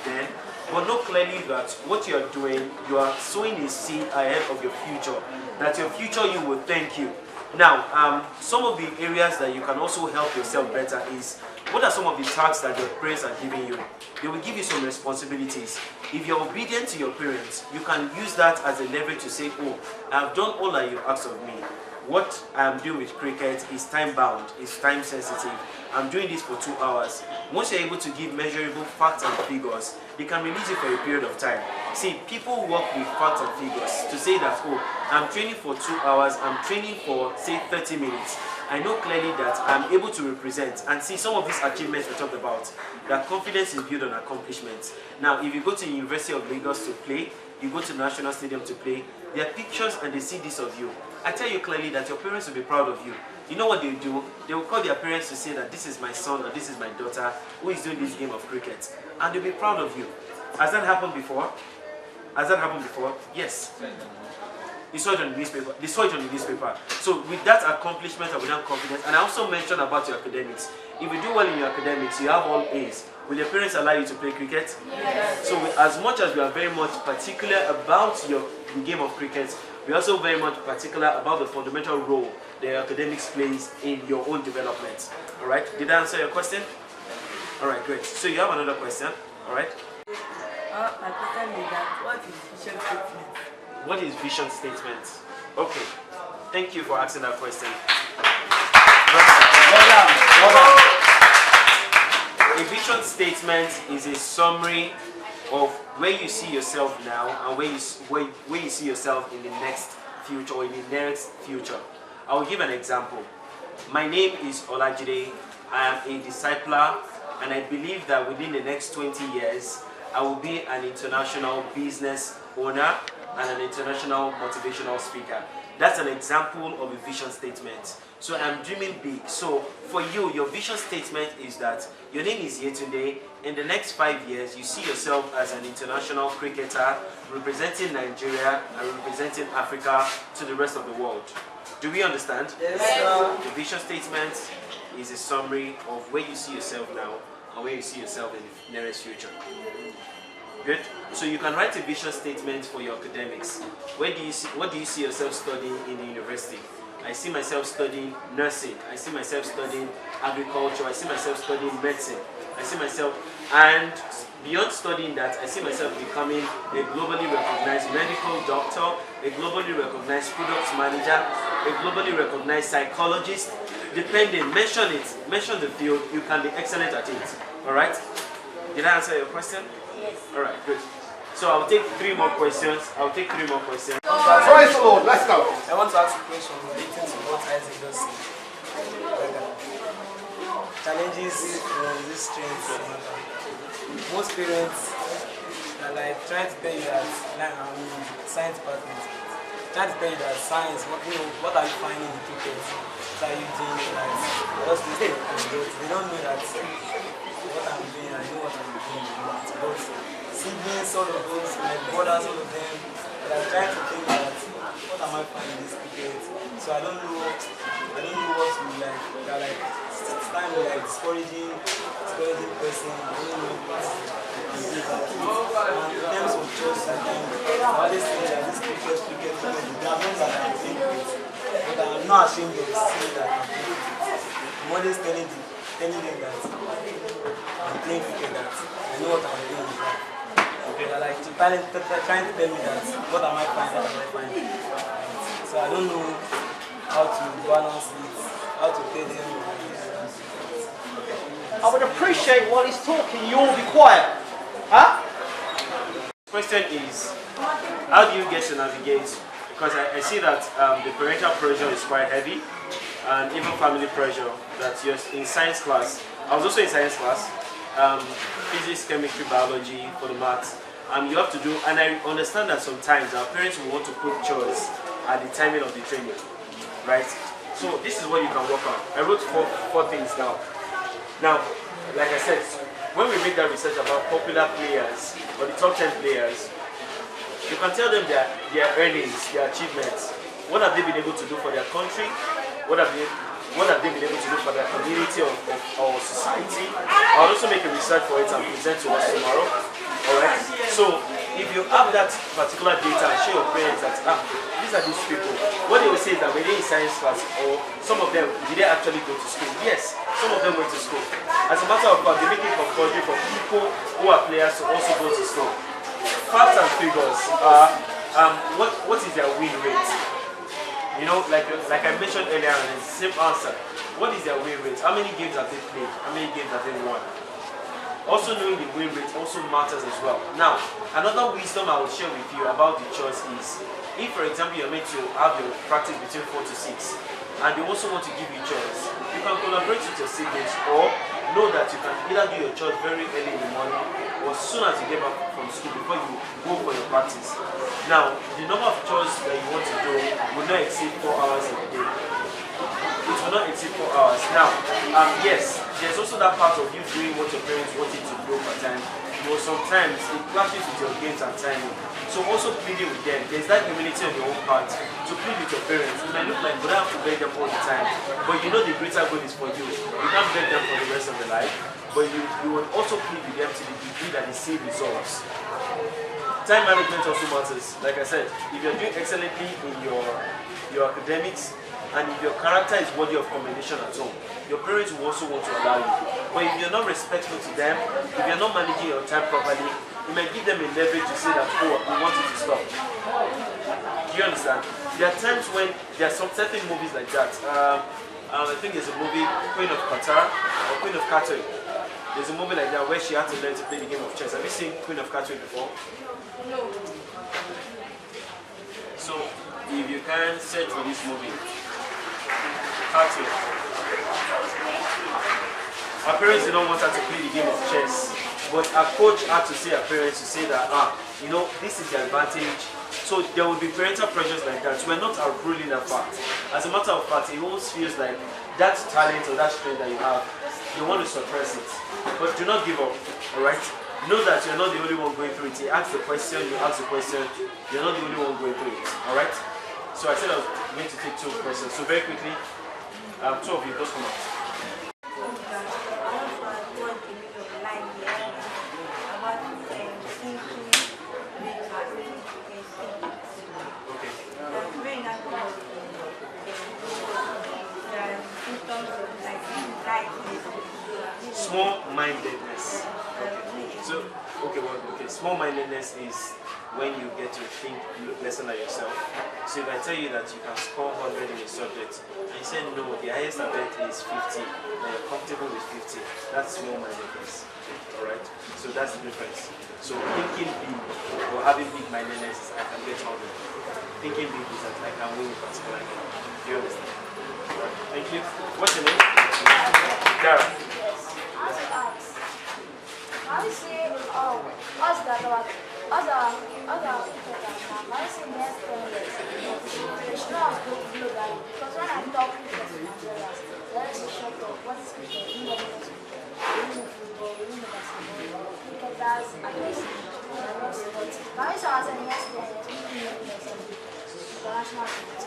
then, but know clearly that what you are doing, you are sowing a seed ahead of your future. That your future you will thank you. Now, some of the areas that you can also help yourself better is, what are some of the tasks that your parents are giving you? They will give you some responsibilities. If you're obedient to your parents, you can use that as a leverage to say, oh, I've done all that you asked of me. What I'm doing with cricket is time bound, it's time sensitive. I'm doing this for 2 hours. Once you're able to give measurable facts and figures, they can release you for a period of time. See, people work with facts and figures to say that, oh, I'm training for 2 hours, I'm training for, say, 30 minutes. I know clearly that I'm able to represent and see some of these achievements we talked about. That confidence is built on accomplishments. Now, if you go to the University of Lagos to play, you go to the National Stadium to play, there are pictures and they see this of you. I tell you clearly that your parents will be proud of you. You know what they do? They will call their parents to say that this is my son or this is my daughter who is doing this game of cricket. And they'll be proud of you. Has that happened before? Has that happened before? Yes. You saw it on the newspaper. They saw it on the newspaper. So with that accomplishment and with that confidence, and I also mentioned about your academics. If you do well in your academics, you have all A's. Will your parents allow you to play cricket? Yes. So as much as we are very much particular about the game of cricket, we are also very much particular about the fundamental role the academics plays in your own development. All right? Did I answer your question? All right, great. So you have another question? All right? My question is that what is vision statement? What is vision statement? Okay. Thank you for asking that question. A vision statement is a summary of where you see yourself now and where you see yourself in the next future or in the nearest future. I will give an example. My name is Olajide. I am a discipler, and I believe that within the next 20 years, I will be an international business owner and an international motivational speaker. That's an example of a vision statement. So I'm dreaming big. So for you, your vision statement is that your name is Yetunde. In the next 5 years, you see yourself as an international cricketer representing Nigeria and representing Africa to the rest of the world. Do we understand? Yes, sir. The vision statement is a summary of where you see yourself now and where you see yourself in the nearest future. Good. So you can write a vision statement for your academics. What do you see yourself studying in the university? I see myself studying nursing. I see myself studying agriculture. I see myself studying medicine. I see myself, and beyond studying that, I see myself becoming a globally recognized medical doctor, a globally recognized product manager, a globally recognized psychologist. Depending, mention it, mention the field, you can be excellent at it. All right? Did I answer your question? Yes. All right, good. So I'll take 3 more questions. Let's go. Let's go. I want to ask a question relating to what Isaac just said. Challenges, these strengths. Most parents are like trying to tell you that, science department, trying to tell you that science, what are you finding in cricket? What are you doing? What's this thing? They don't know that I'm doing, I know what I'm doing. But siblings, all of those, my brothers, all of them, they are trying to think that what am I finding this cricket? So I don't know what to like. They're like starting like discouraging person. I don't know what to do. And in terms of church, I always say that this cricket, there are things that I'm doing with, but I'm not ashamed of saying that I'm doing it. I'm always telling them that I'm playing cricket, that I know what I'm doing with that. They're like trying to tell me that what am I finding? So I don't know how to balance it, how to tell them. I would appreciate while he's talking, you all be quiet. Huh? Question is, how do you get to navigate? Because I see that the parental pressure is quite heavy, and even family pressure. That you're in science class. I was also in science class, physics, chemistry, biology, for the maths. You have to do, and I understand that sometimes our parents will want to put chores at the timing of the training, right? So this is what you can work on. I wrote four things down. Now, like I said, when we make that research about popular players or the top 10 players, you can tell them their earnings, their achievements. What have they been able to do for their country? What have they been able to do for their community or society? I'll also make a research for it and present to us tomorrow. Alright? So if you have that particular data and show your parents that these are these people, what they will say is that when they're in science class, or some of them, did they actually go to school? Yes, some of them went to school. As a matter of fact, they make it compulsory for people who are players to also go to school. Facts and figures are what is their win rate? You know, like I mentioned earlier, and it's the same answer. What is their win rate? How many games have they played? How many games have they won? Also knowing the win rate also matters as well. Now, another wisdom I will share with you about the choice is, if for example you're meant to have your practice between 4 to 6, and they also want to give you choice, you can collaborate with your siblings, or know that you can either do your choice very early in the morning or as soon as you get back from school before you go for your practice. Now, the number of chores that you want to do will not exceed 4 hours a day. It will not exceed 4 hours. Now, yes, there's also that part of you doing what your parents want you to do over time. But sometimes it clashes with your games and timing. So also pleading with them. There's that humility on your own part to plead with your parents. It might look like you don't have to beg them all the time, but you know the greater goal is for you. You can't beg them for the rest of their life, but you will also plead with them to the degree that they see results. Time management also matters. Like I said, if you're doing excellently in your academics, and if your character is worthy of commendation at home, your parents will also want to allow you. But if you're not respectful to them, if you're not managing your time properly, you might give them a leverage to say that, oh, we want you to stop. Do you understand? There are times when there are some certain movies like that. I think there's a movie, Queen of Qatar, or Queen of Qatar. There's a movie like that where she had to learn to play the game of chess. Have you seen Queen of Qatar before? No. So, if you can search for this movie, Qatar. Her parents didn't want her to play the game of chess, but her coach had to say her parents to say that, you know, this is the advantage. So there will be parental pressures like that. We're not outruling that fact. As a matter of fact, it always feels like that talent or that strength that you have, you want to suppress it. But do not give up, alright? Know that you're not the only one going through it. You ask the question, you're not the only one going through it, alright? So I said I was going to take 2 questions. So very quickly, 2 of you, just come out. Small-mindedness. Okay. So, small-mindedness is when you get to think less than yourself. So if I tell you that you can score 100 in a subject, and you say no, the highest I bet is 50, and you're comfortable with 50, that's small-mindedness. Alright? So that's the difference. So thinking big or having big mindedness is I can get 100. Thinking big is that I can win a particular game. Do you understand? Right. Thank you. What's your name? Dara. I would say, us that people that have, I would say next 10 years, they should not have go globally. Because when I talk to people in Nigeria, there is a short talk. What is cricket? You know football, you know cricketers and this. Can you show us any experience international cricket?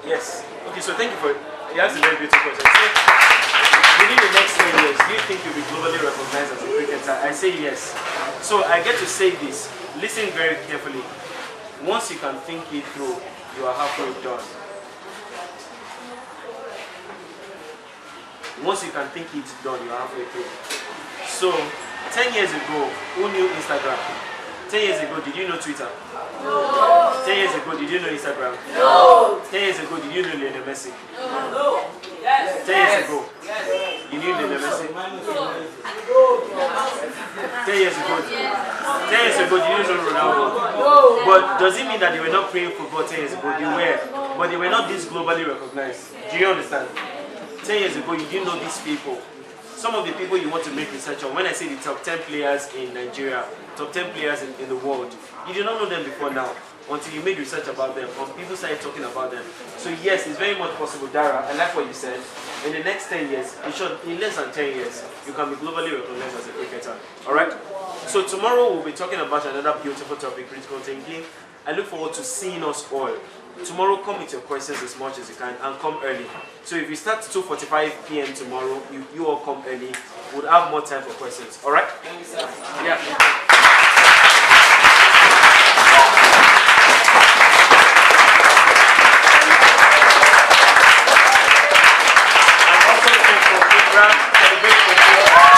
Yes. Okay, so thank you for he asked a very beautiful question. So, within the next 10 years, do you think you'll be globally recognized as a cricketer? I say yes. So I get to say this. Listen very carefully. Once you can think it through, you are halfway done. Once you can think it's done, you are halfway through. So 10 years ago, who knew Instagram? 10 years ago, did you know Twitter? No. 10 years ago, did you know Instagram? No. 10 years ago, did you know Lionel Messi? No. Yes. 10 years ago, you knew Lionel Messi? 10 years ago, 10 years ago, did you know Ronaldo? No. But does it mean that they were not playing football 10 years ago? They were, but they were not this globally recognized. Do you understand? 10 years ago, you didn't know these people. Some of the people you want to make research on, when I say the top 10 players in Nigeria, top 10 players in the world, you did not know them before now, until you made research about them, or people started talking about them. So yes, it's very much possible, Dara, and like what you said, in the next 10 years, in less than 10 years, you can be globally recognized as a cricketer. Alright? So tomorrow we'll be talking about another beautiful topic, critical thinking. I look forward to seeing us all. Tomorrow, come with your questions as much as you can and come early. So if you start 2:45 p.m. tomorrow, you all come early. We'll have more time for questions. All right? Yeah. And also thank for Ingram for the great performance.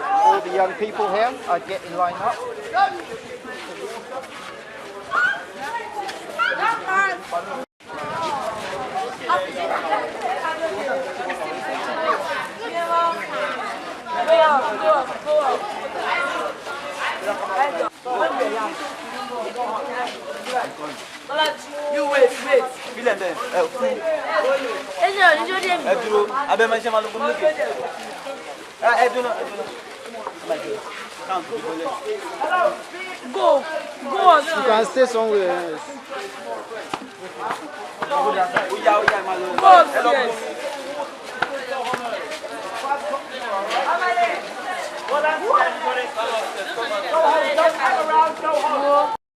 All the young people here are getting lined up. You wait. Go on. You can stay somewhere. Go, yes.